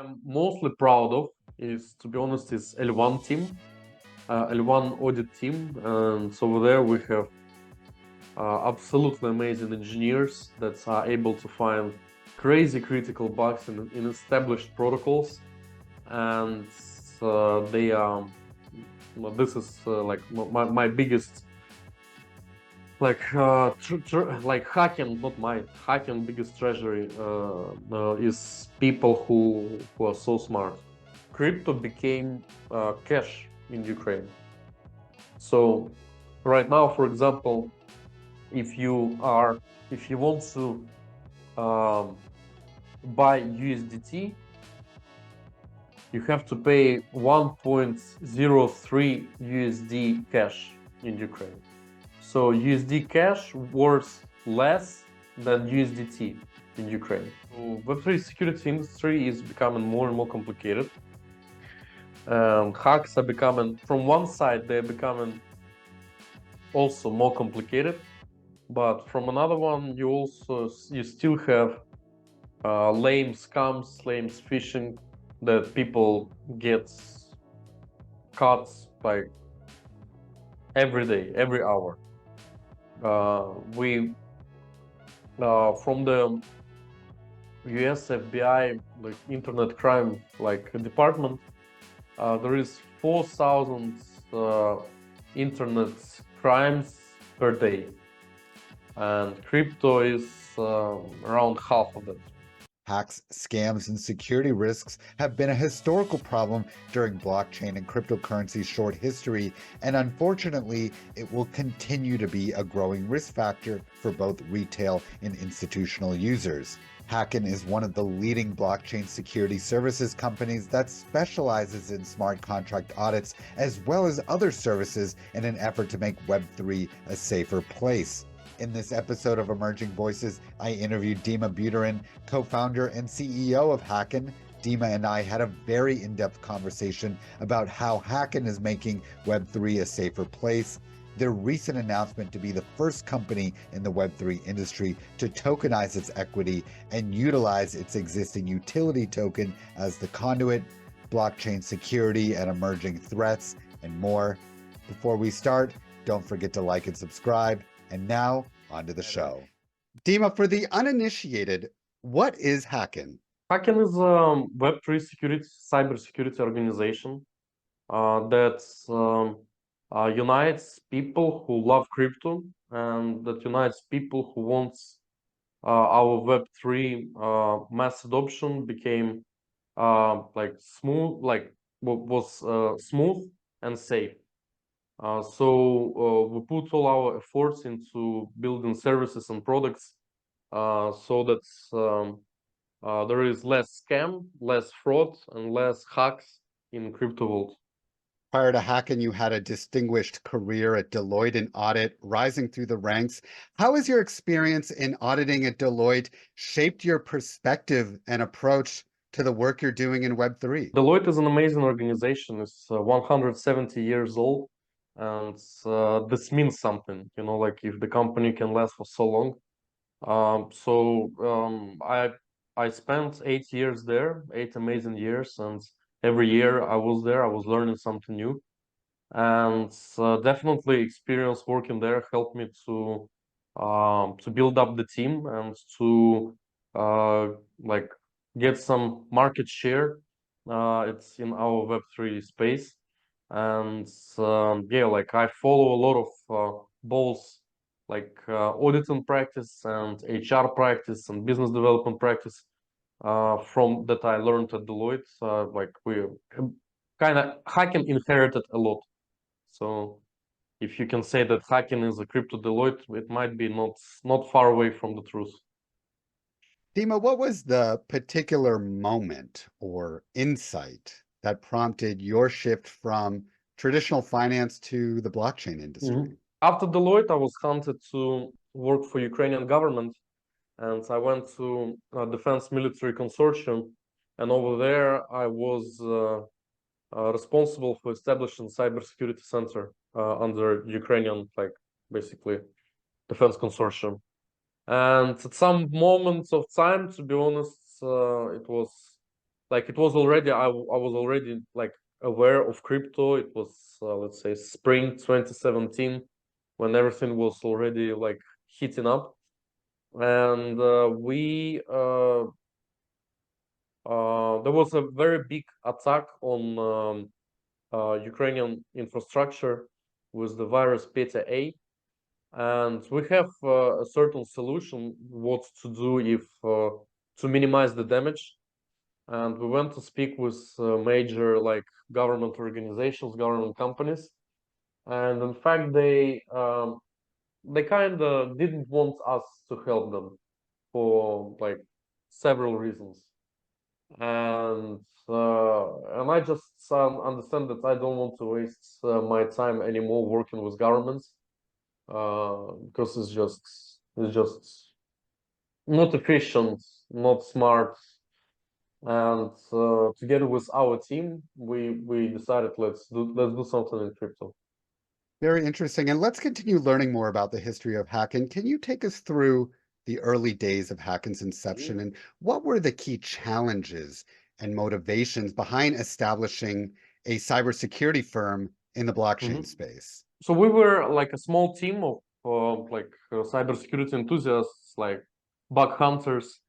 I'm mostly proud of is, to be honest, is L1 team, L1 audit team. And so over there we have absolutely amazing engineers that are able to find crazy critical bugs in established protocols. And they are, well, this is like my biggest, like hacking, not my hacking biggest treasury is people who are so smart. Crypto became cash in Ukraine. So right now, for example, if you want to buy USDT, you have to pay 1.03 USD cash in Ukraine. So USD cash worth less than USDT in Ukraine. So Web3 security industry is becoming more and more complicated. Hacks are becoming, from one side, they're becoming also more complicated, but from another one, you still have lame scams, lame phishing that people get caught by every day, every hour. From the US FBI, like internet crime, like department, there is 4,000 internet crimes per day, and crypto is around half of it. Hacks, scams, and security risks have been a historical problem during blockchain and cryptocurrency's short history, and unfortunately, it will continue to be a growing risk factor for both retail and institutional users. Hacken is one of the leading blockchain security services companies that specializes in smart contract audits as well as other services in an effort to make Web3 a safer place. In this episode of Emerging Voices, I interviewed Dyma Budorin, co-founder and CEO of Hacken. Dyma and I had a very in-depth conversation about how Hacken is making Web3 a safer place, their recent announcement to be the first company in the Web3 industry to tokenize its equity and utilize its existing utility token as the conduit, blockchain security and emerging threats, and more. Before we start, don't forget to like and subscribe. And now, on to the show. Dyma, for the uninitiated, what is Hacken? Hacken is a Web3 cybersecurity organization that unites people who love crypto and that unites people who want our Web3 mass adoption became like smooth, like was smooth and safe. So we put all our efforts into building services and products so that there is less scam, less fraud, and less hacks in crypto world. Prior to Hacken, you had a distinguished career at Deloitte in audit, rising through the ranks. How has your experience in auditing at Deloitte shaped your perspective and approach to the work you're doing in Web3? Deloitte is an amazing organization. It's 170 years old, and this means something. You know, like if the company can last for so long. I spent 8 years there, 8 amazing years, and every year I was there, I was learning something new, and definitely experience working there helped me to build up the team and to like get some market share. It's in our Web3 space, and yeah, like I follow a lot of both like auditing practice and HR practice and business development practice from that I learned at Deloitte. Like we kind of Hacken inherited a lot. So if you can say that Hacken is a crypto Deloitte, it might be not far away from the truth. Dyma, what was the particular moment or insight that prompted your shift from traditional finance to the blockchain industry? After Deloitte, I was hunted to work for Ukrainian government, and I went to Defense Military Consortium, and over there I was responsible for establishing cybersecurity center under Ukrainian, like basically defense consortium. And at some moments of time, to be honest, it was like it was already, I was already like aware of crypto. It was let's say spring 2017 when everything was already like heating up, and there was a very big attack on Ukrainian infrastructure with the virus Beta A, and we have a certain solution what to do if to minimize the damage. And we went to speak with major like government organizations, government companies, and in fact they kind of didn't want us to help them for like several reasons. And I just understand that I don't want to waste my time anymore working with governments because it's just not efficient, not smart. And together with our team, we decided let's do something in crypto. Very interesting. And let's continue learning more about the history of Hacken. Can you take us through the early days of Hacken's inception and what were the key challenges and motivations behind establishing a cybersecurity firm in the blockchain space? So we were like a small team of cybersecurity enthusiasts, like bug hunters,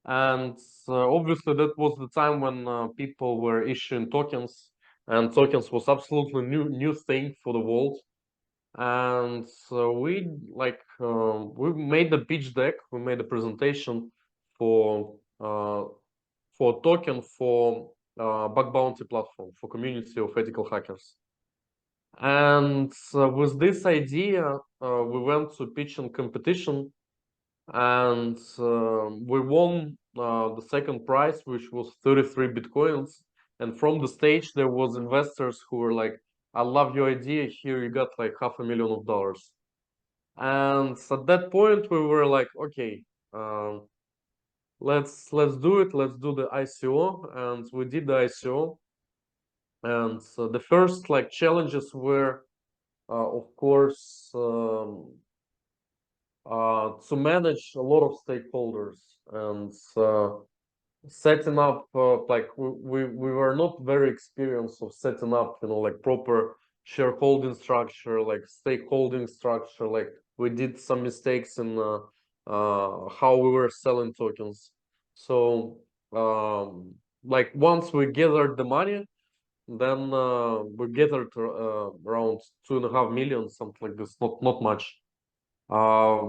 and obviously that was the time when people were issuing tokens, and tokens was absolutely new thing for the world. And so we made the pitch deck, we made a presentation for token for bug bounty platform for community of ethical hackers. And with this idea, we went to pitching competition, and we won the second prize, which was 33 bitcoins. And from the stage, there was investors who were like, "I love your idea. Here you got like $500,000." And at that point, we were like, "Okay, let's do it. Let's do the ICO." And we did the ICO. And the first like challenges were, of course, to manage a lot of stakeholders and setting up like we were not very experienced of setting up like proper shareholding structure, like stakeholding structure. Like we did some mistakes in how we were selling tokens. So like once we gathered the money, then we gathered around 2.5 million, something like this, not much.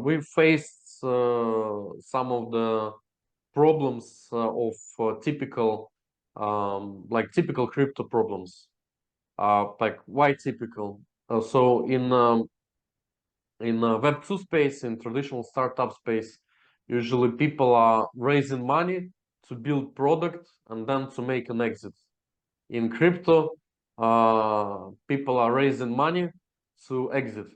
We faced some of the problems of typical typical crypto problems. Like why typical? So in Web2 space, in traditional startup space, usually people are raising money to build product and then to make an exit. In crypto, people are raising money to exit,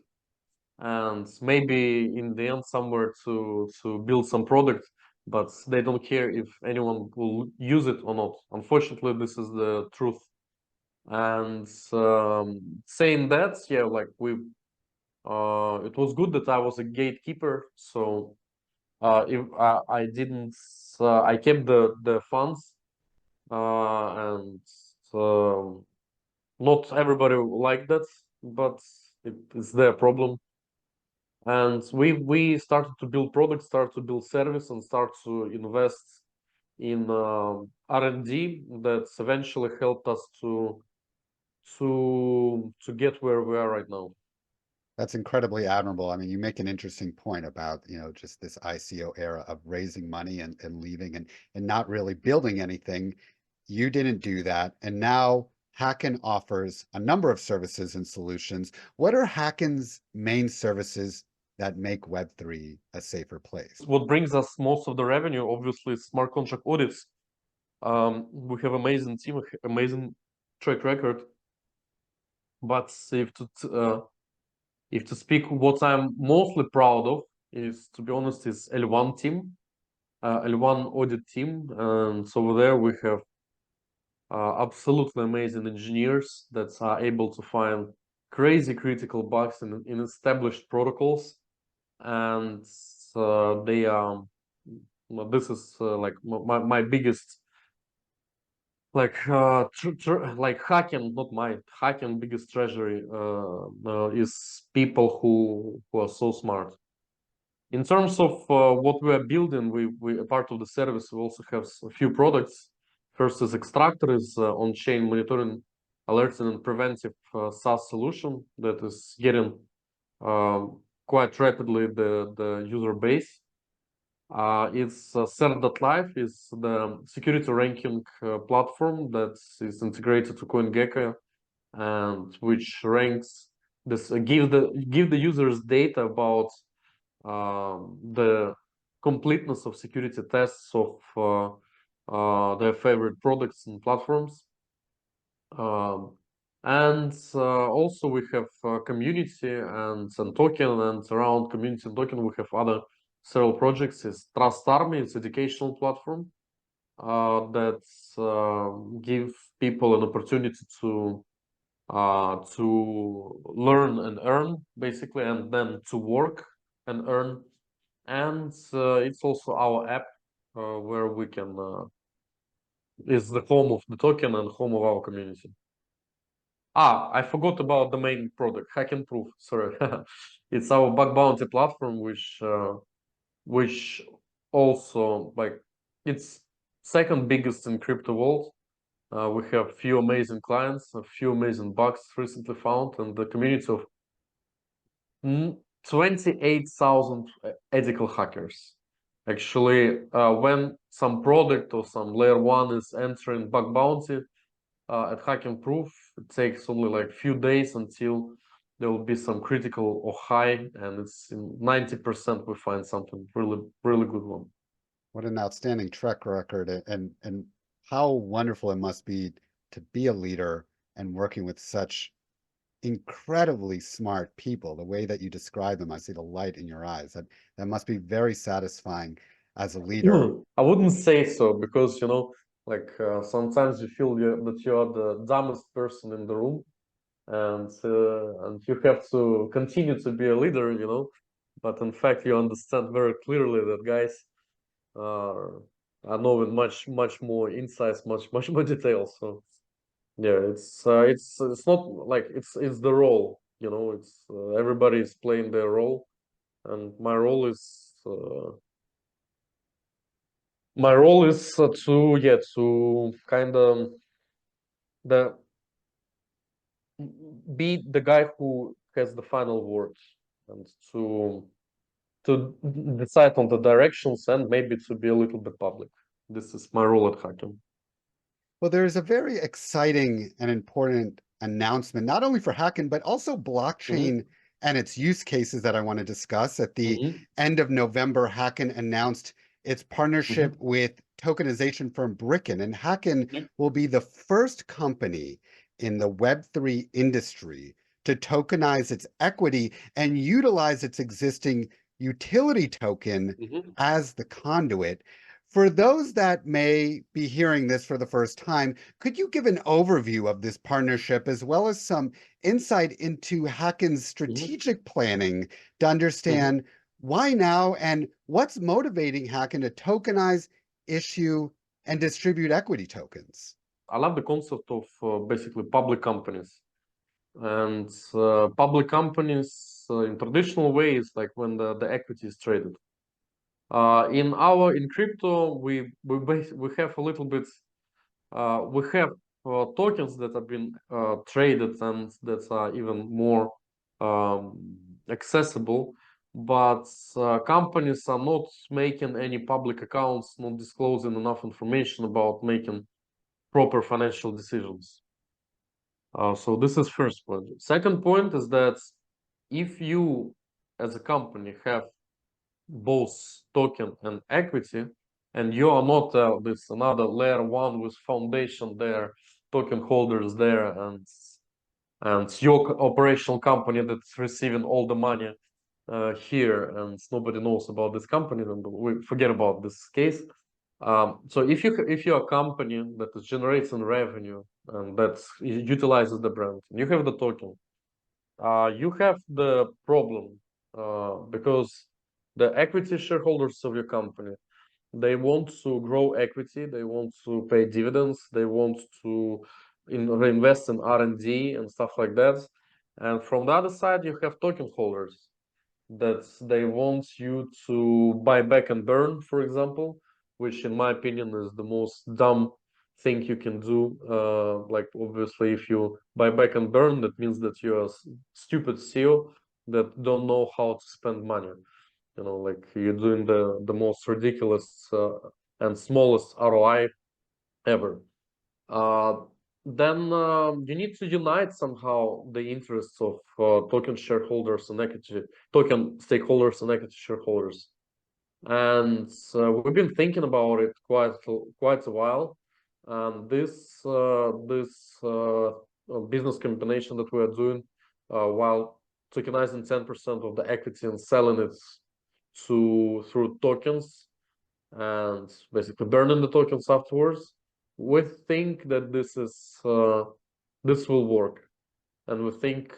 and maybe in the end somewhere to build some product, but they don't care if anyone will use it or not. Unfortunately, this is the truth. And saying that, yeah, like it was good that I was a gatekeeper. So if I didn't I kept the funds, and not everybody liked that, but it's their problem. And we started to build products, start to build service, and start to invest in R&D that eventually helped us to get where we are right now. That's incredibly admirable. I mean, you make an interesting point about, just this ICO era of raising money and leaving and not really building anything. You didn't do that. And now Hacken offers a number of services and solutions. What are Hacken's main services that make Web3 a safer place? What brings us most of the revenue, obviously, is smart contract audits. We have amazing team, amazing track record. But if to speak, what I'm mostly proud of is, to be honest, is L1 team, L1 audit team. And so over there we have absolutely amazing engineers that are able to find crazy critical bugs in established protocols. And they are, this is like my biggest like like Hacken, not mine. Hacken biggest treasury is people who are so smart. In terms of what we are building, we a part of the service. We also have a few products. First is Extractor, is on-chain monitoring, alerting, and preventive SaaS solution that is getting quite rapidly the user base. It's Cert.live is the security ranking platform that is integrated to CoinGecko and which ranks this give the users data about the completeness of security tests of their favorite products and platforms. And also we have community and token, and around community and token we have other several projects. Is Trust Army, it's educational platform that give people an opportunity to learn and earn basically, and then to work and earn. And it's also our app where we can is the home of the token and home of our community. I forgot about the main product, Hack and Proof. Sorry, it's our bug bounty platform, which also like it's second biggest in crypto world. We have few amazing clients, a few amazing bugs recently found, and the community of 28,000 ethical hackers. Actually, when some product or some layer one is entering bug bounty at Hack and Proof, it takes only like few days until there will be some critical or high, and it's in 90% we find something really good one. What an outstanding track record, and how wonderful it must be to be a leader and working with such incredibly smart people. The way that you describe them, I see the light in your eyes. That must be very satisfying as a leader. I wouldn't say so, because like sometimes you feel that you are the dumbest person in the room, and you have to continue to be a leader, but in fact you understand very clearly that guys are knowing much more insights, much more details. So yeah, it's not like it's the role, it's everybody is playing their role, and my role is to kind of the be the guy who has the final word, and to decide on the directions, and maybe to be a little bit public. This is my role at Hacken. Well, there's a very exciting and important announcement, not only for Hacken, but also blockchain and its use cases that I want to discuss. At the end of November, Hacken announced its partnership with tokenization firm Brickken, and Hacken will be the first company in the Web3 industry to tokenize its equity and utilize its existing utility token as the conduit. For those that may be hearing this for the first time, could you give an overview of this partnership as well as some insight into Hacken's strategic planning to understand why now and what's motivating Hacken to tokenize, issue, and distribute equity tokens? I love the concept of basically public companies. And public companies in traditional ways, like when the equity is traded. In crypto, we have a little bit. We have tokens that have been traded and that are even more accessible, but companies are not making any public accounts, not disclosing enough information about making proper financial decisions. So this is first point. Second point is that if you, as a company, have both token and equity, and you are not this another layer one with foundation there, token holders there, and your operational company that's receiving all the money here, and nobody knows about this company, then we forget about this case. So if you're a company that is generating revenue and that utilizes the brand, you have the token, you have the problem because the equity shareholders of your company, They want to grow equity. They want to pay dividends. They want to reinvest in R&D and stuff like that. And from the other side, you have token holders that they want you to buy back and burn, for example, which in my opinion is the most dumb thing you can do. Like obviously, if you buy back and burn, that means that you're a stupid CEO that don't know how to spend money. You know, like you're doing the most ridiculous and smallest ROI ever. Then you need to unite somehow the interests of token shareholders and equity token stakeholders and equity shareholders. And we've been thinking about it quite a while. And this business combination that we are doing while tokenizing 10% of the equity and selling it through tokens and basically burning the tokens afterwards, we think that this will work, and we think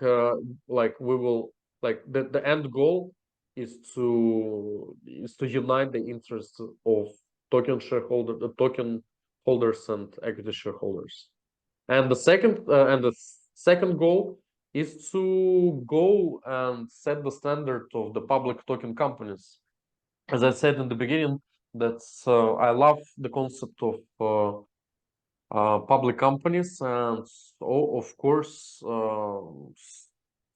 like we will like the end goal is to unite the interests of token holders and equity shareholders. And the second goal is to go and set the standard of the public token companies. As I said in the beginning, that's I love the concept of public companies, and of course, sooner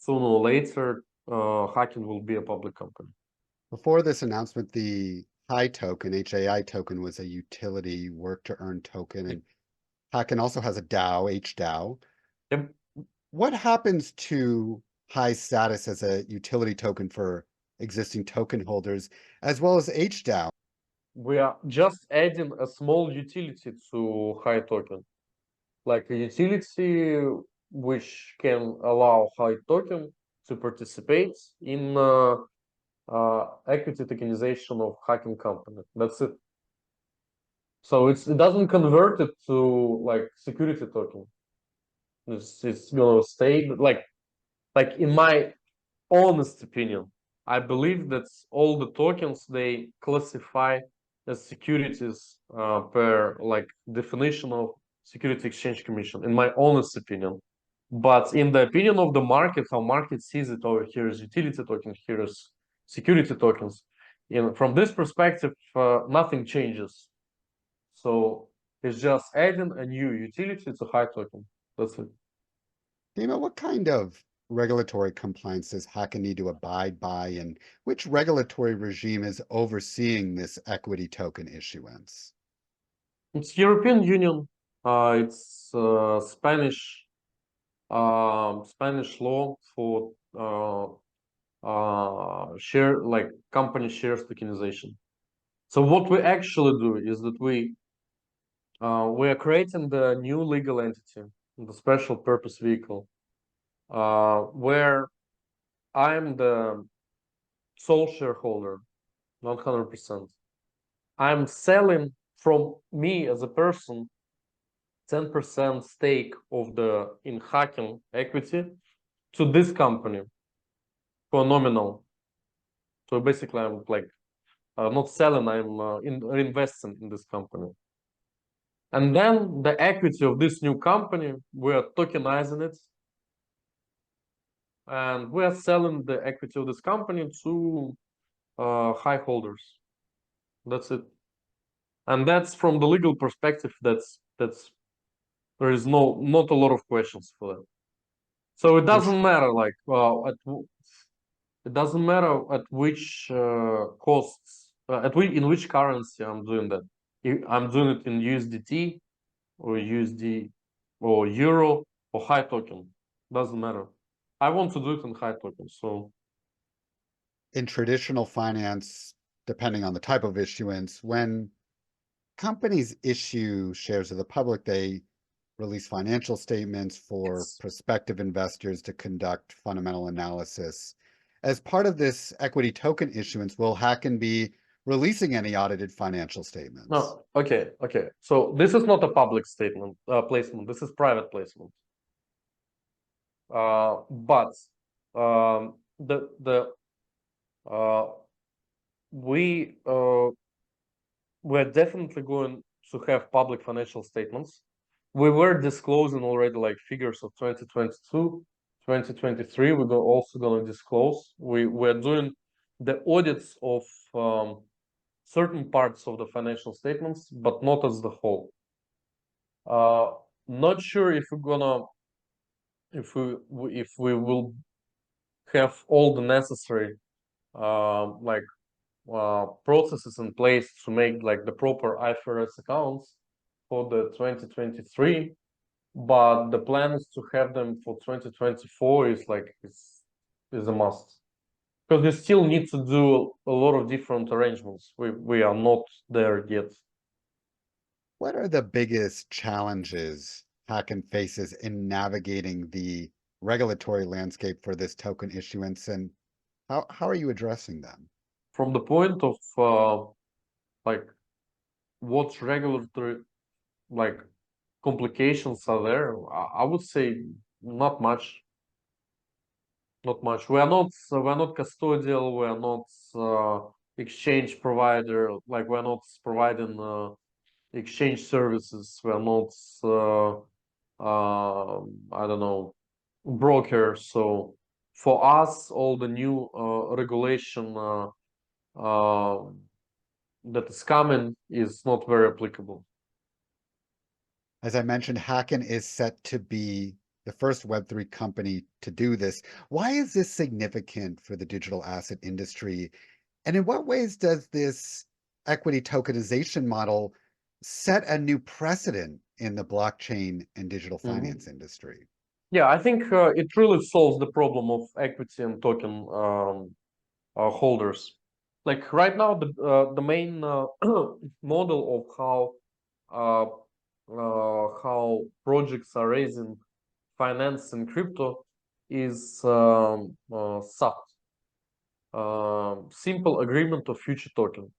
or later, Hacken will be a public company. Before this announcement, the HAI token, HAI token, was a utility work to earn token, and Hacken also has a DAO, HDAO. Yep. What happens to HAI's status as a utility token for existing token holders, as well as HDAO? We are just adding a small utility to HAI token, like a utility which can allow HAI token to participate in equity tokenization of hacking company. That's it. So it doesn't convert it to like security token. It's gonna stay like in my honest opinion, I believe that all the tokens they classify as securities per like definition of Security Exchange Commission, in my honest opinion. But in the opinion of the market, how market sees it, over here is utility token, here is security tokens. From this perspective, nothing changes. So it's just adding a new utility to HAI token. That's it. Dyma, what kind of regulatory compliance does Hacken need to abide by, and which regulatory regime is overseeing this equity token issuance? It's European Union. It's Spanish law for share like company shares tokenization. So what we actually do is that we are creating the new legal entity, the special purpose vehicle, where I'm the sole shareholder, 100%. I'm selling from me as a person 10% stake of the in Hacken equity to this company for nominal. So basically, I'm like not selling, I'm investing in this company. And then the equity of this new company, we are tokenizing it. And we are selling the equity of this company to HAI holders. That's it. And that's from the legal perspective, that's there is not a lot of questions for that. So it doesn't matter like it doesn't matter at which costs in which currency I'm doing that. If I'm doing it in USDT or USD or Euro or HAI token. Doesn't matter. I want to do it in HAI token. So in traditional finance, depending on the type of issuance, when companies issue shares of the public, they release financial statements for prospective investors to conduct fundamental analysis. As part of this equity token issuance, will Hacken be releasing any audited financial statements? no, okay. So this is not a public statement placement. This is private placement. But we we're definitely going to have public financial statements. We were disclosing already like figures of 2022, 2023. We're also going to disclose. We're doing the audits of certain parts of the financial statements, but not as the whole. Not sure if we're gonna if we will have all the necessary processes in place to make like the proper IFRS accounts for the 2023, but the plan is to have them for 2024 is a must, because we still need to do a lot of different arrangements. We are not there yet. What are the biggest challenges Hacken faces in navigating the regulatory landscape for this token issuance, and how are you addressing them? From the point of like what regulatory like complications are there, I would say not much. Not much. We're not custodial. We're not exchange provider. Like we're not providing exchange services. We're not I don't know, broker. So for us, all the new regulation that is coming is not very applicable. As I mentioned, Hacken is set to be the first Web3 company to do this. Why is this significant for the digital asset industry? And in what ways does this equity tokenization model set a new precedent in the blockchain and digital finance industry? Yeah, I think it really solves the problem of equity and token holders. Like right now, the main model of how projects are raising finance in crypto is SAT, simple agreement of future token.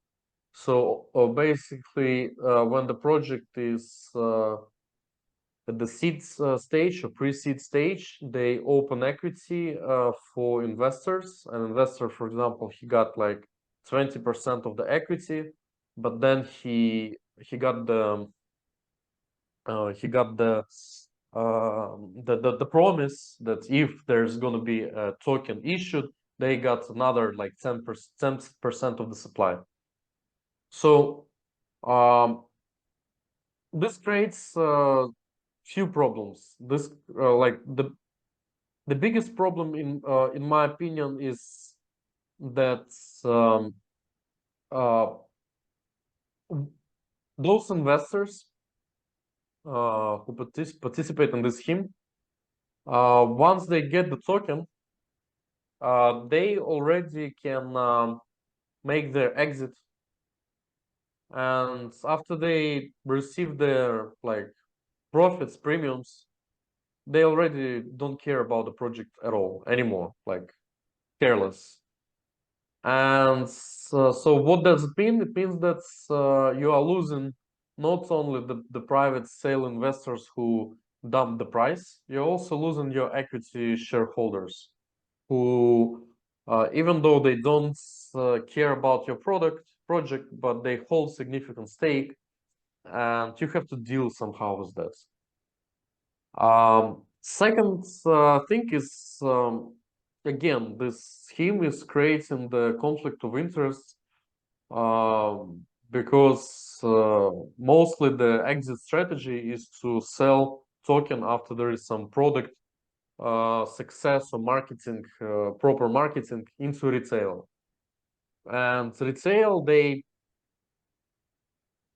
So basically, when the project is at the seed stage or pre-seed stage, they open equity for investors. An investor, for example, he got like 20% of the equity, but then he got the promise that if there's going to be a token issued, they got another like 10% of the supply. So this creates few problems. This like the biggest problem in my opinion is that those investors who participate in this scheme, once they get the token, they already can make their exit, and after they receive their like profits, premiums, they already don't care about the project at all anymore, like careless. And so what does it mean? It means that you are losing not only the private sale investors who dump the price, you're also losing your equity shareholders who, even though they don't care about your project, but they hold significant stake, and you have to deal somehow with that. Second thing is, again, this scheme is creating the conflict of interest because mostly the exit strategy is to sell token after there is some product success or marketing, proper marketing into retail. And retail, they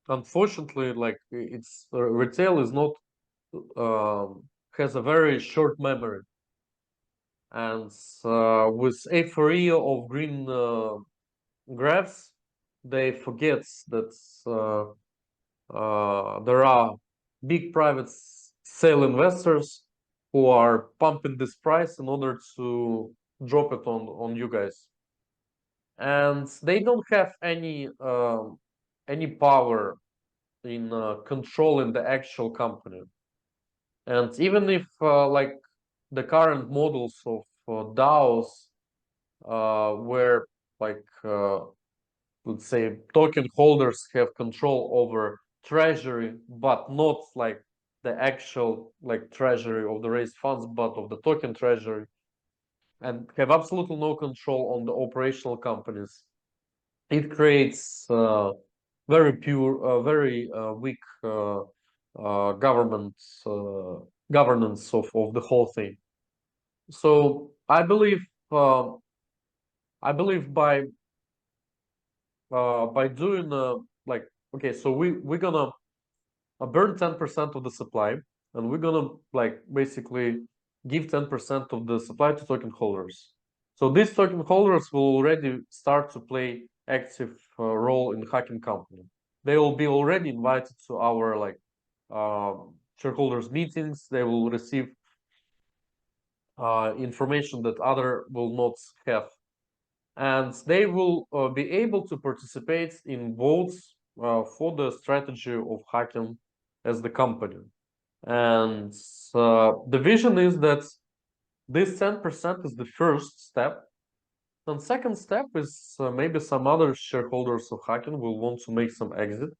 unfortunately, like it's retail is not has a very short memory, and with euphoria of green graphs, they forget that there are big private sale investors who are pumping this price in order to drop it on you guys, and they don't have any power in controlling the actual company. And even if like the current models of DAOs where like let's say, token holders have control over treasury, but not like the actual like treasury of the raised funds, but of the token treasury, and have absolutely no control on the operational companies. It creates very weak government governance of the whole thing. So I believe by doing like, okay, so we're gonna burn 10% of the supply, and we're gonna like basically give 10% of the supply to token holders. So these token holders will already start to play active role in hacking company. They will be already invited to our like shareholders meetings. They will receive information that other will not have, and they will be able to participate in votes for the strategy of hacking as the company. And the vision is that this 10% is the first step. And second step is maybe some other shareholders of Hacken will want to make some exit,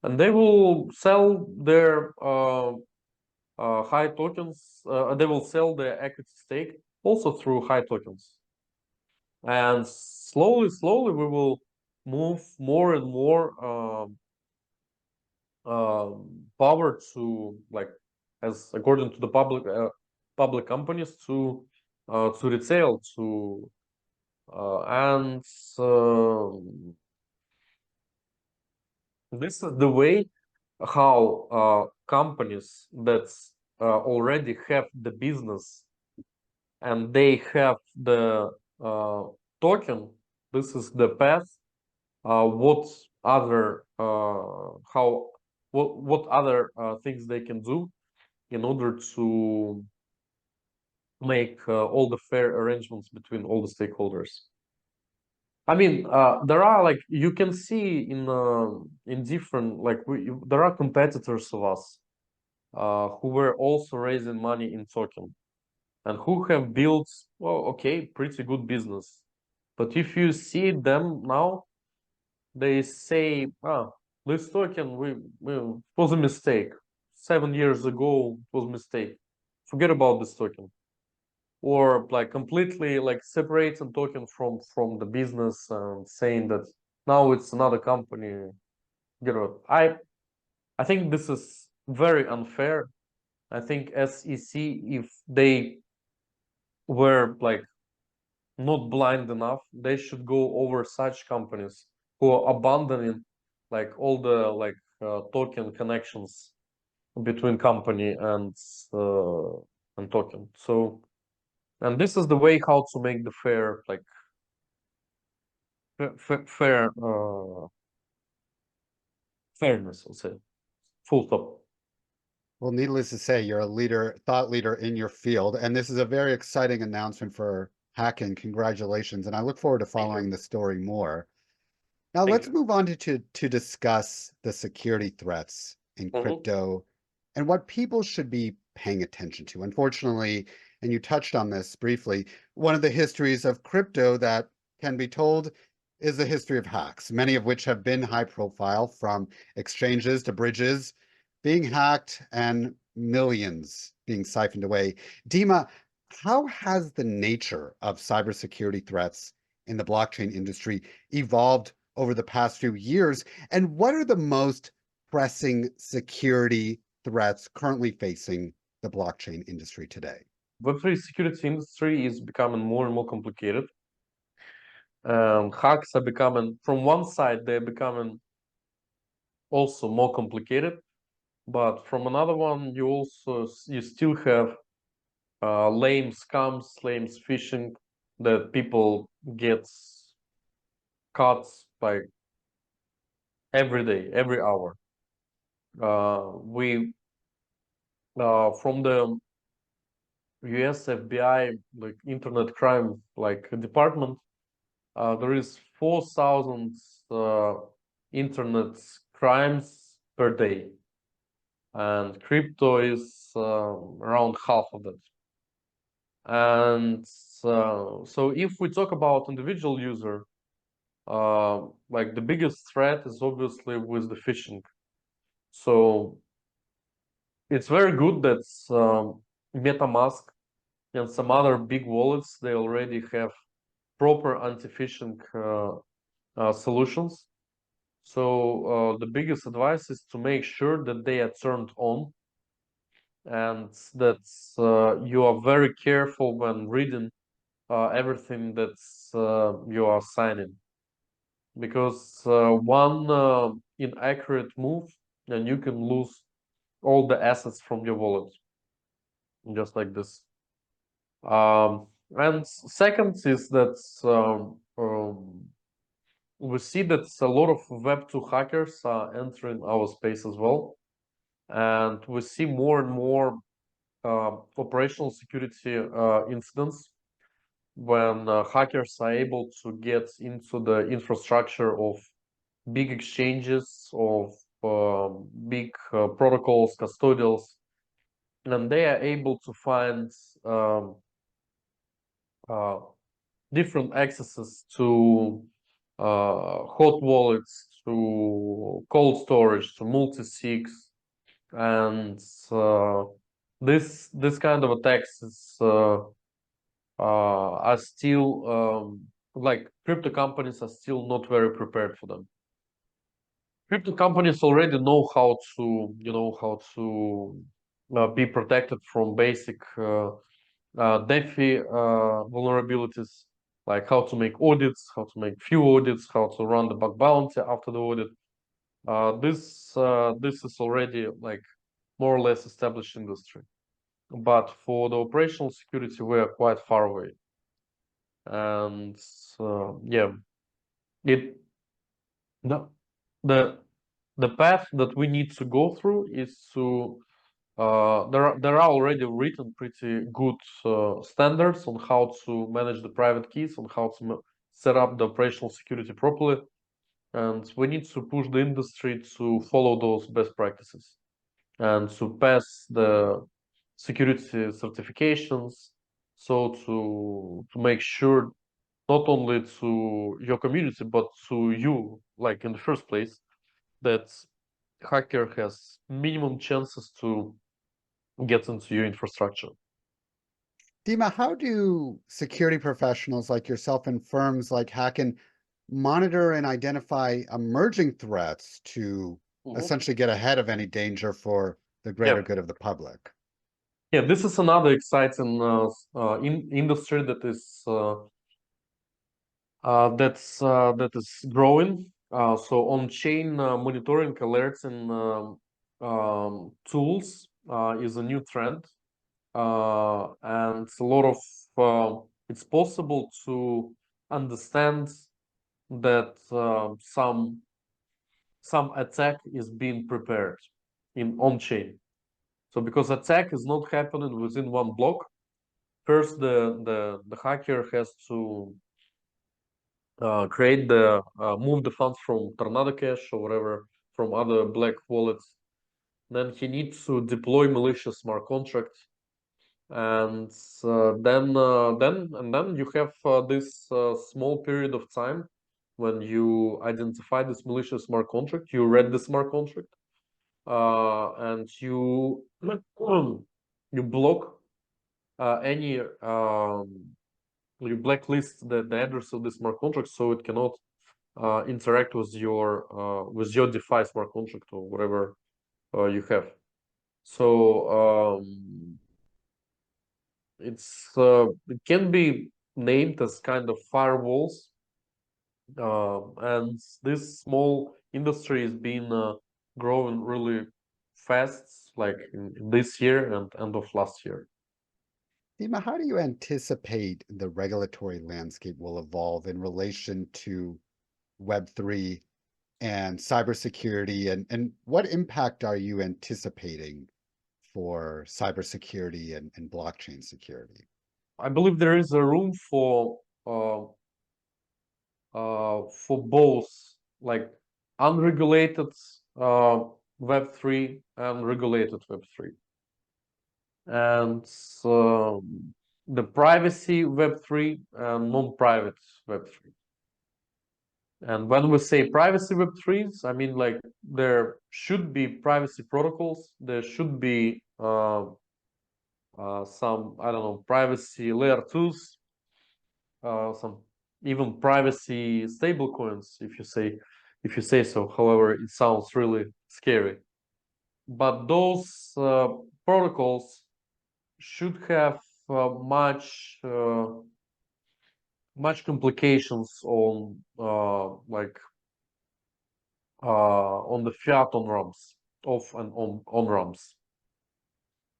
and they will sell their high tokens. They will sell their equity stake also through high tokens, and slowly, we will move more and more power to, like, as according to the public companies, to retail, to and this is the way how companies that already have the business and they have the token. This is the path. What other what other things they can do in order to make all the fair arrangements between all the stakeholders. I mean, there are, like, you can see in different, like, there are competitors of us who were also raising money in token and who have built, well, okay, pretty good business. But if you see them now, they say, "Ah, this token, it was a mistake. 7 years ago, it was a mistake. Forget about this token." Or like completely like separating token from the business and saying that now it's another company. Get out. I think this is very unfair. I think SEC, if they were like not blind enough, they should go over such companies who are abandoning like all the like token connections between company and token. So, and this is the way how to make the fair, like fair fairness, I'll say. Full stop. Well, needless to say, you're a leader, thought leader in your field, and this is a very exciting announcement for Hacken. Congratulations, and I look forward to Thank you. following the story more. Now Thank let's you. move on to discuss the security threats in crypto and what people should be paying attention to. Unfortunately, and you touched on this briefly, one of the histories of crypto that can be told is the history of hacks, many of which have been high profile, from exchanges to bridges being hacked and millions being siphoned away. Dyma, how has the nature of cybersecurity threats in the blockchain industry evolved over the past few years? And what are the most pressing security threats currently facing the blockchain industry today? Web3 security industry is becoming more and more complicated. Hacks are becoming, from one side, they're becoming also more complicated, but from another one, you still have lame scams, lame phishing that people get caught by every day, every hour. We from the US FBI, like internet crime like department, there is 4,000 internet crimes per day, and crypto is around half of that. And so if we talk about individual user, like the biggest threat is obviously with the phishing. So it's very good that MetaMask and some other big wallets, they already have proper anti-phishing solutions. So the biggest advice is to make sure that they are turned on, and that you are very careful when reading everything that you are signing, because one inaccurate move and you can lose all the assets from your wallet, just like this. And second is that we see that a lot of Web2 hackers are entering our space as well, and we see more and more operational security incidents when hackers are able to get into the infrastructure of big exchanges, of big protocols, custodials, and they are able to find uh, different accesses to hot wallets, to cold storage, to multi-sigs, and this kind of attacks are still like crypto companies are still not very prepared for them. Crypto companies already know how to, be protected from basic DeFi vulnerabilities, like how to make audits, how to make few audits, how to run the bug bounty after the audit. This is already like more or less established industry, but for the operational security, we are quite far away. And yeah, it the the the path that we need to go through is to there are already written pretty good standards on how to manage the private keys, on how to set up the operational security properly, and we need to push the industry to follow those best practices and to pass the security certifications, so to make sure not only to your community but to you, like in the first place, that hacker has minimum chances to get into your infrastructure. Dima, how do security professionals like yourself and firms like Hacken monitor and identify emerging threats to essentially get ahead of any danger for the greater Yeah, good of the public? yeah. This is another exciting industry that is growing. So on-chain monitoring, alerts, and tools is a new trend, and a lot of it's possible to understand that some attack is being prepared in on-chain. So because attack is not happening within one block, first the hacker has to create the move the funds from Tornado Cash or whatever, from other black wallets. Then he needs to deploy malicious smart contract, and then you have this small period of time when you identify this malicious smart contract, you read the smart contract, and you you block any you blacklist the address of the smart contract, so it cannot interact with your DeFi smart contract or whatever you have. So it can be named as kind of firewalls, and this small industry is being growing really fast, like in this year and end of last year. Dima, how do you anticipate the regulatory landscape will evolve in relation to Web3 and cybersecurity, and what impact are you anticipating for cybersecurity and blockchain security? I believe there is a room for both, like unregulated Web3 and regulated Web3. And the privacy Web3 and non-private Web3. And when we say privacy Web3s, I mean like there should be privacy protocols. There should be some, I don't know, privacy layer twos, some even privacy stablecoins, if you say so. However, it sounds really scary. But those protocols should have much complications on on the fiat on ramps, off and on ramps,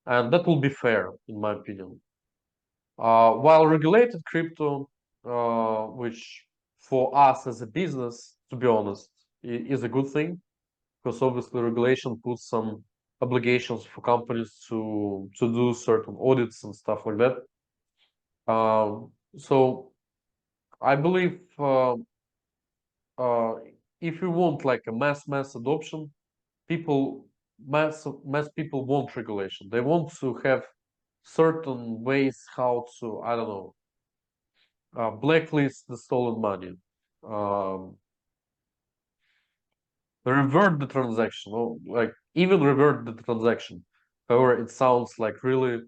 and that will be fair, in my opinion. While regulated crypto, which for us as a business, to be honest, is a good thing, because obviously regulation puts some obligations for companies to do certain audits and stuff like that. So I believe if you want like a mass adoption, mass people want regulation. They want to have certain ways how to, I don't know, blacklist the stolen money, revert the transaction, or like even revert the transaction. However, it sounds like really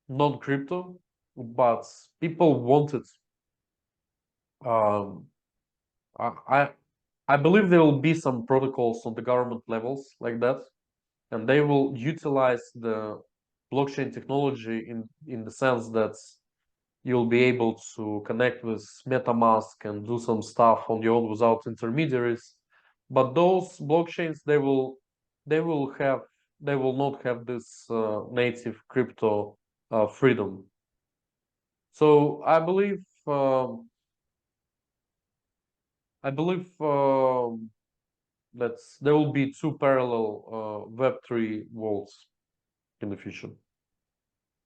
non-crypto, but people want it. Um, I I believe there will be some protocols on the government levels like that, and they will utilize the blockchain technology in the sense that you'll be able to connect with MetaMask and do some stuff on your own without intermediaries. But those blockchains, they will not have this native crypto freedom. So I believe that there will be two parallel Web3 worlds in the future.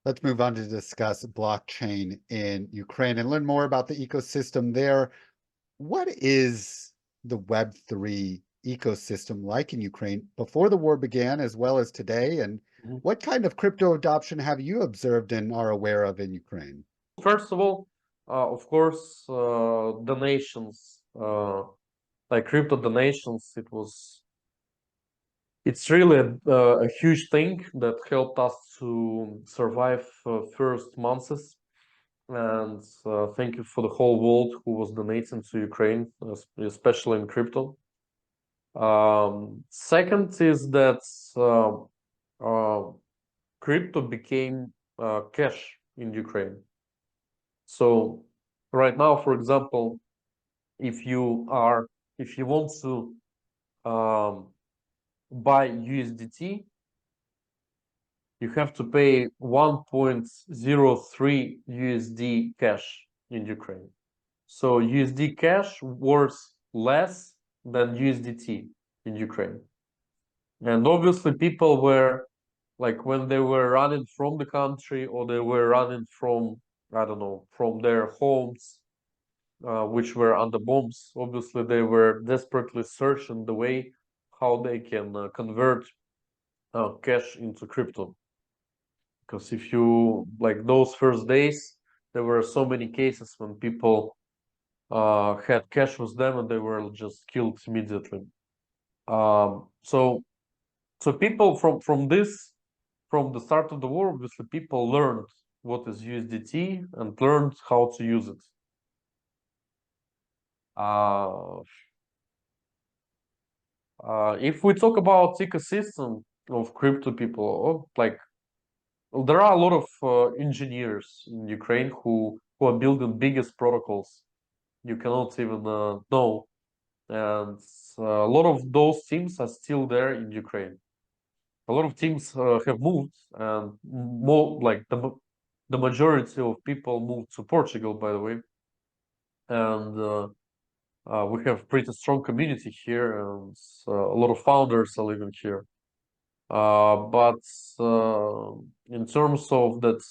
Let's move on to discuss blockchain in Ukraine and learn more about the ecosystem there. What is the Web3 ecosystem like in Ukraine before the war began as well as today? And what kind of crypto adoption have you observed and are aware of in Ukraine? First of all, of course, donations, like crypto donations, it's really a huge thing that helped us to survive first months. And thank you for the whole world who was donating to Ukraine, especially in crypto. Second is that crypto became cash in Ukraine. So right now, for example, if you want to buy USDT, you have to pay 1.03 USD cash in Ukraine. So USD cash worth less than USDT in Ukraine. And obviously people were like, when they were running from the country or they were running from, I don't know, from their homes, which were under bombs, obviously they were desperately searching the way how they can convert cash into crypto. Because if you, like those first days, there were so many cases when people had cash with them and they were just killed immediately. So people from the start of the war, obviously people learned what is USDT and learned how to use it. If we talk about ecosystem of crypto people, like there are a lot of engineers in Ukraine who are building biggest protocols you cannot even know, and a lot of those teams are still there in Ukraine. A lot of teams have moved, and more like the majority of people moved to Portugal, by the way, and we have pretty strong community here, and a lot of founders are living here. But in terms of that,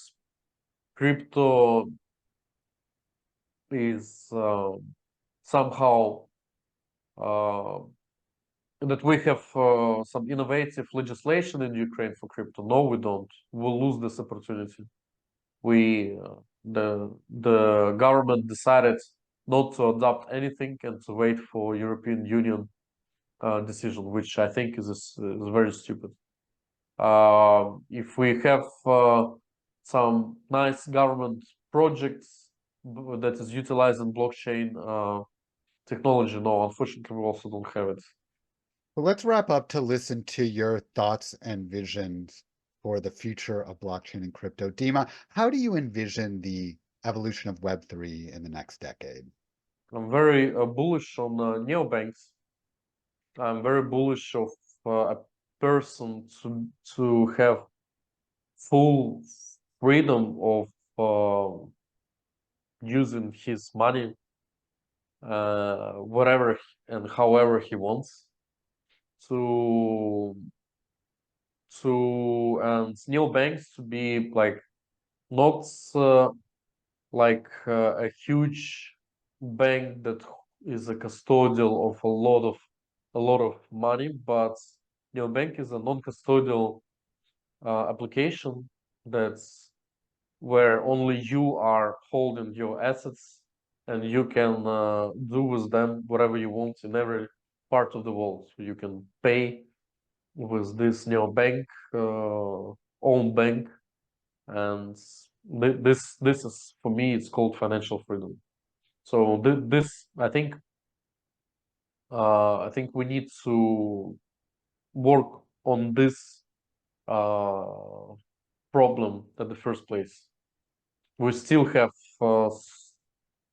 crypto is somehow that we have some innovative legislation in Ukraine for crypto. No, we don't. We'll lose this opportunity. The government decided not to adopt anything and to wait for European Union decision, which I think is very stupid. If we have some nice government projects that is utilizing blockchain technology, no, unfortunately, we also don't have it. Well, let's wrap up to listen to your thoughts and visions for the future of blockchain and crypto. Dyma, how do you envision the evolution of Web3 in the next decade? I'm very bullish on neobanks. I'm very bullish of a person to have full freedom of using his money whatever and however he wants to and neobanks to be like not like a huge bank that is a custodial of a lot of money, but neobank is a non-custodial application that's where only you are holding your assets and you can do with them whatever you want in every part of the world. So you can pay with this neobank own bank, and this is, for me, it's called financial freedom. So this I think we need to work on this problem at the first place. We still have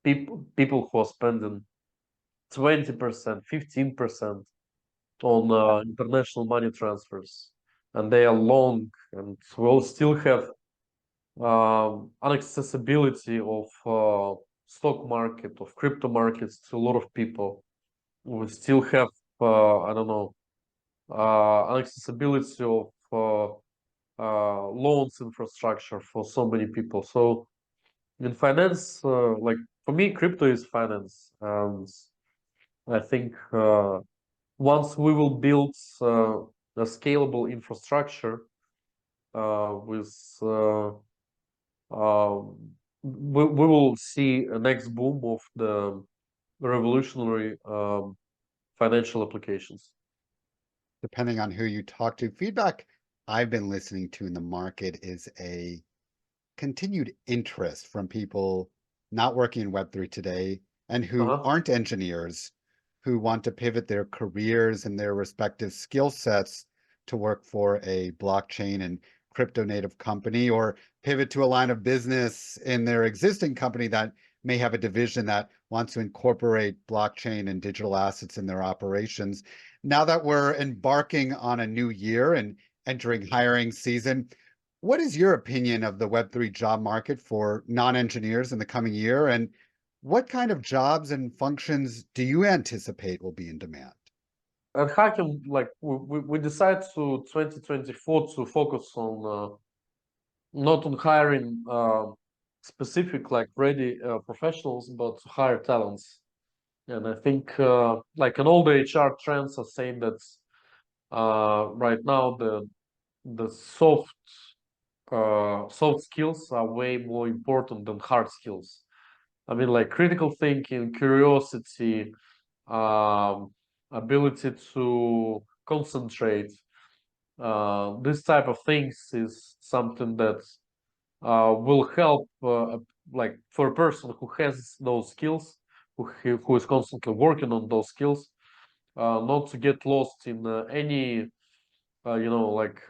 people who are spending 20%, 15% on international money transfers, and they are long, and we'll still have inaccessibility of stock market, of crypto markets to a lot of people. We still have I don't know inaccessibility of loans infrastructure for so many people. So in finance, like for me, crypto is finance, and I think once we will build a scalable infrastructure with we will see a next boom of the revolutionary financial applications. Depending on who you talk to, feedback I've been listening to in the market is a continued interest from people not working in Web3 today and who aren't engineers, who want to pivot their careers and their respective skill sets to work for a blockchain and crypto native company, or pivot to a line of business in their existing company that may have a division that wants to incorporate blockchain and digital assets in their operations. Now that we're embarking on a new year and entering hiring season, what is your opinion of the Web3 job market for non-engineers in the coming year? And what kind of jobs and functions do you anticipate will be in demand? At Hacken, like we decided to 2024 to focus on not on hiring specific like ready professionals, but to hire talents. And I think like in all the HR trends are saying that right now the soft skills are way more important than hard skills. I mean, like critical thinking, curiosity, ability to concentrate. This type of things is something that will help, like for a person who has those skills, who is constantly working on those skills, not to get lost in any, like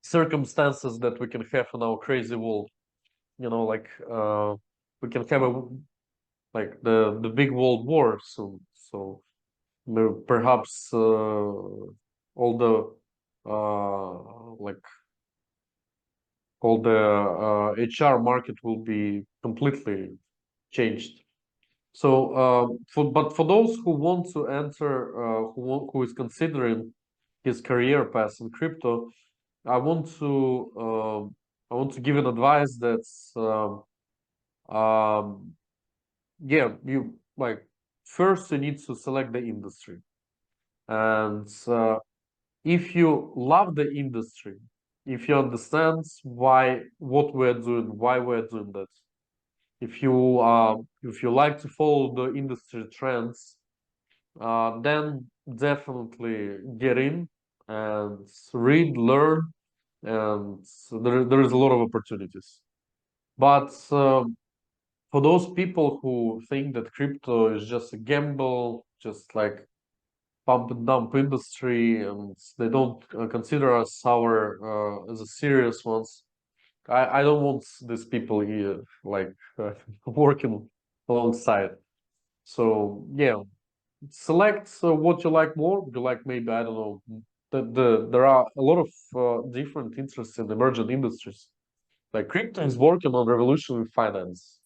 circumstances that we can have in our crazy world. Like we can have a like the big world war soon. So perhaps all the like all the HR market will be completely changed. So but for those who want to enter, who is considering his career path in crypto, I want to give an advice that's yeah, you like first you need to select the industry, and if you love the industry, if you understand what we're doing, why we're doing that, If you like to follow the industry trends, then definitely get in and read, learn, and there is a lot of opportunities. But for those people who think that crypto is just a gamble, just like pump and dump industry, and they don't consider us as a serious ones, I don't want these people here like working alongside. So yeah, select what you like more. You like maybe, I don't know, there are a lot of different interests in emerging industries. Like crypto is working on revolutionary finance.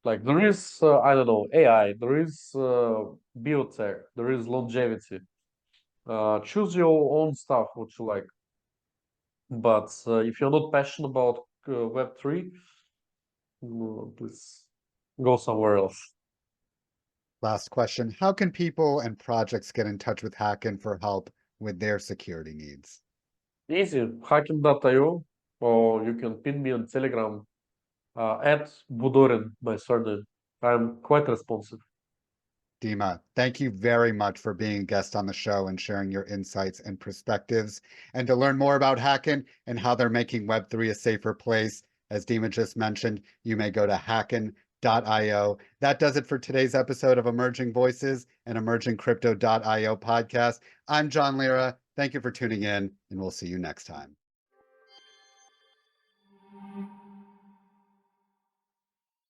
Like there is I don't know, AI, there is biotech, there is longevity. Choose your own stuff, what you like. But if you're not passionate about Web3, please go somewhere else. Last question. How can people and projects get in touch with Hacken for help with their security needs? Easy, hacking.io, or you can pin me on Telegram at Budorin, my surname. I'm quite responsive. Dyma, thank you very much for being a guest on the show and sharing your insights and perspectives. And to learn more about Hacken and how they're making Web3 a safer place, as Dyma just mentioned, you may go to hacken.io. That does it for today's episode of Emerging Voices and emergingcrypto.io podcast. I'm John Lira. Thank you for tuning in, and we'll see you next time.